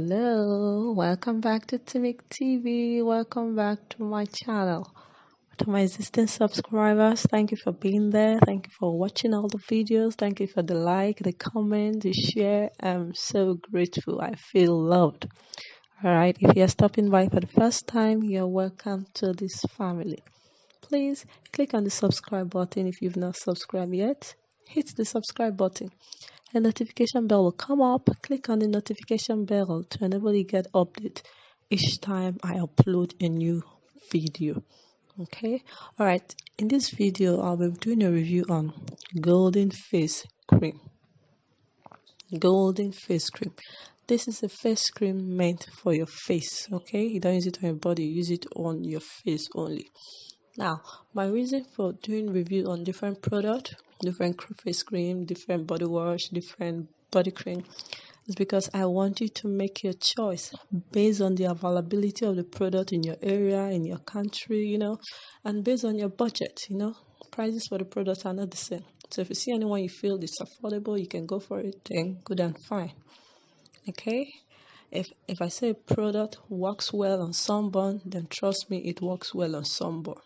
Hello, welcome back to Timic TV. Welcome back to my channel. To my existing subscribers, thank you for being there. Thank you for watching all the videos. Thank you for the like, the comment, the share. I'm so grateful. I feel loved. Alright, if you're stopping by for the first time, you're welcome to this family. Please click on the subscribe button if you've not subscribed yet. Hit the subscribe button. A notification bell will come up. Click on the notification bell to enable you get update each time I upload a new video. Okay, all right. In this video, I'll be doing a review on golden face cream. Golden face cream. This is a face cream meant for your face. Okay, you don't use it on your body, you use it on your face only. Now, my reason for doing review on different product, different face cream, different body wash, different body cream is because I want you to make your choice based on the availability of the product in your area, in your country, and based on your budget, prices for the products are not the same. So if you see anyone you feel it's affordable, you can go for it, then good and fine. Okay? If I say a product works well on sunburn, then trust me, it works well on sunburn.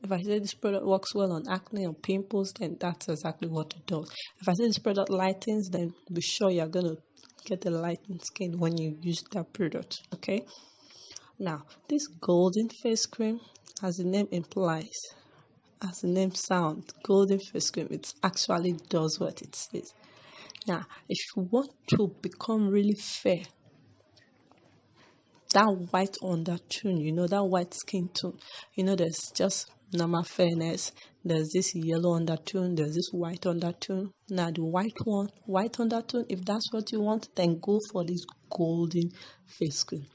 If I say this product works well on acne or pimples, then that's exactly what it does. If I say this product lightens, then be sure you're going to get a lightened skin when you use that product, okay? Now, this golden face cream, as the name implies, as the name sounds, golden face cream, it actually does what it says. Now, if you want to become really fair, that white undertone, that white skin tone, there's just normal fairness, there's this yellow undertone, there's this white undertone. Now the white undertone, if that's what you want, then go for this golden face cream.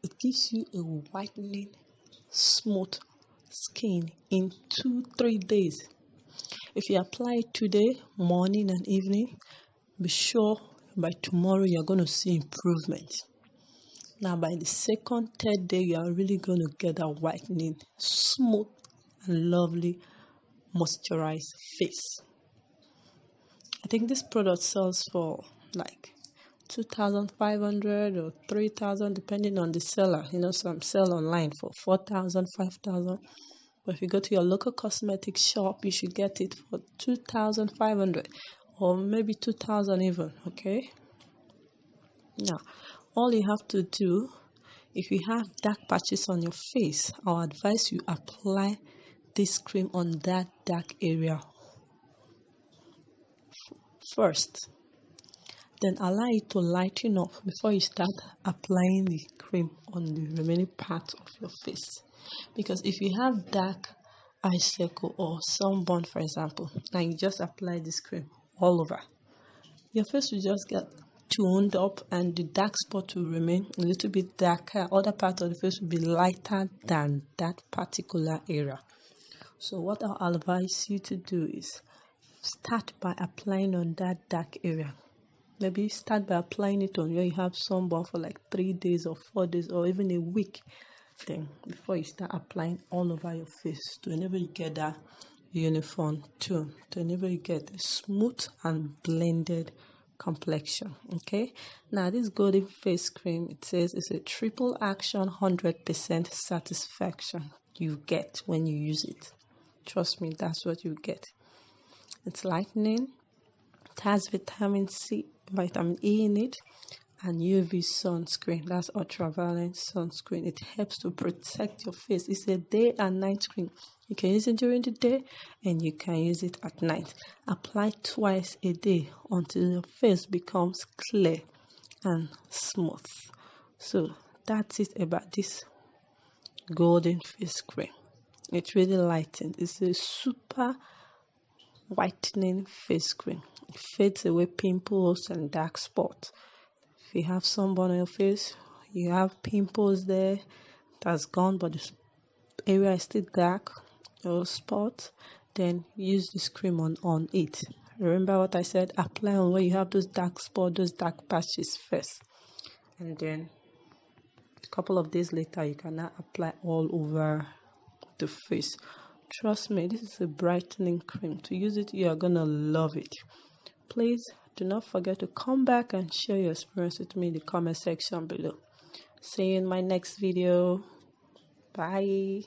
It gives you a whitening, smooth skin in 2-3 days. If you apply it today, morning and evening, be sure by tomorrow you're going to see improvement. Now, by the second, third day, you are really going to get that whitening, smooth and lovely moisturized face. I think this product sells for like 2,500 or 3,000 depending on the seller. Some sell online for 4,000, 5,000. But if you go to your local cosmetic shop, you should get it for 2,500 or maybe 2,000 even, okay? Now, all you have to do, if you have dark patches on your face, I'll advise you apply this cream on that dark area first. Then allow it to lighten up before you start applying the cream on the remaining part of your face. Because if you have dark icicle or sunburn, for example, and you just apply this cream all over, your face will just get toned up and the dark spot will remain a little bit darker. Other part of the face will be lighter than that particular area. So what I'll advise you to do is start by applying on that dark area. Maybe start by applying it on where you have sunburn for like 3 days or 4 days or even a week. Then before you start applying all over your face to enable you get that uniform tone, to enable you get a smooth and blended complexion. Okay, now this golden face cream, it says it's a triple action, 100% satisfaction you get when you use it. Trust me, that's what you get. It's lightening, it has vitamin E in it, and UV sunscreen. That's ultraviolet sunscreen. It helps to protect your face. It's a day and night cream. You can use it during the day and you can use it at night. Apply twice a day until your face becomes clear and smooth. So that's it about this golden face cream. It really lightens. It's a super whitening face cream. It fades away pimples and dark spots. If you have sunburn on your face, you have pimples there, that's gone, but the area is still dark or spot, then use this cream on it. Remember what I said, apply on where you have those dark spots, those dark patches first, and then a couple of days later you can now apply all over the face. Trust me, this is a brightening cream. To use it, you are gonna love it. Please do not forget to come back and share your experience with me in the comment section below. See you in my next video. Bye.